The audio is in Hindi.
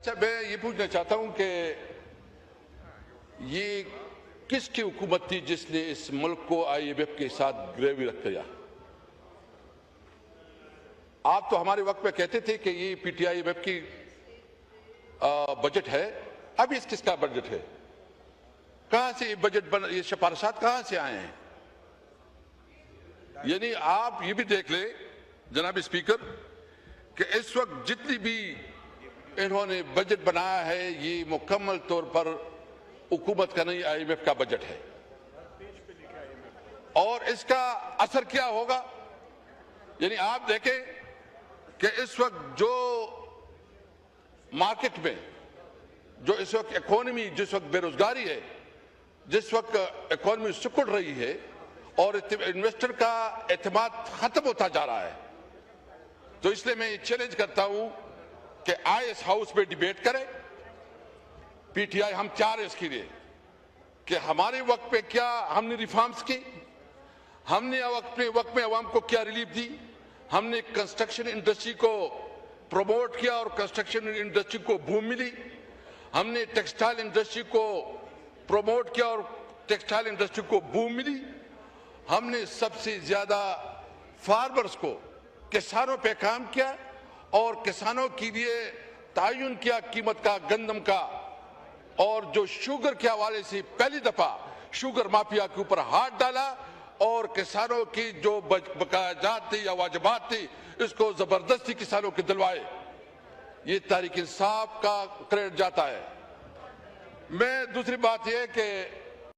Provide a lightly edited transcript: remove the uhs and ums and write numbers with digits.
अच्छा, मैं ये पूछना चाहता हूं कि ये किसकी हुकूमत थी जिसने इस मुल्क को IMF के साथ ग्रेवी रख दिया? आप तो हमारे वक्त में कहते थे कि ये PTIMF की बजट है। अब इस किसका बजट है? कहां से ये बजट बन, ये सिफारिशात कहां से आए हैं? यानी आप ये भी देख ले जनाब स्पीकर कि इस वक्त जितनी भी इन्होंने बजट बनाया है ये मुकम्मल तौर पर हुकूमत का नहीं IMF का बजट है। और इसका असर क्या होगा? यानी आप देखें कि इस वक्त जो मार्केट में जो इस वक्त इकोनॉमी, जिस वक्त बेरोजगारी है, जिस वक्त इकोनॉमी सिकुड़ रही है और इन्वेस्टर का एतमाद खत्म होता जा रहा है, तो इसलिए मैं ये चैलेंज करता हूं कि आए इस हाउस में डिबेट करें। PTI हम चाह रहे इसके लिए कि हमारे वक्त पे क्या हमने रिफॉर्म्स की, हमने अपने वक्त में अवाम को क्या रिलीफ दी, हमने कंस्ट्रक्शन इंडस्ट्री को प्रमोट किया और कंस्ट्रक्शन इंडस्ट्री को भूमि मिली, हमने टेक्सटाइल इंडस्ट्री को प्रमोट किया और टेक्सटाइल इंडस्ट्री को भूमि मिली, हमने सबसे ज्यादा फार्मर्स को, किसानों पे काम किया और किसानों के लिए तायुन किया कीमत का, गंदम का, और जो शुगर के हवाले से पहली दफा शुगर माफिया के ऊपर हाथ डाला और किसानों की जो बकायाजात थी या वाजिबात थी इसको जबरदस्ती किसानों के दिलवाए। ये तहरीक इंसाफ का क्रेडिट जाता है। मैं दूसरी बात यह कि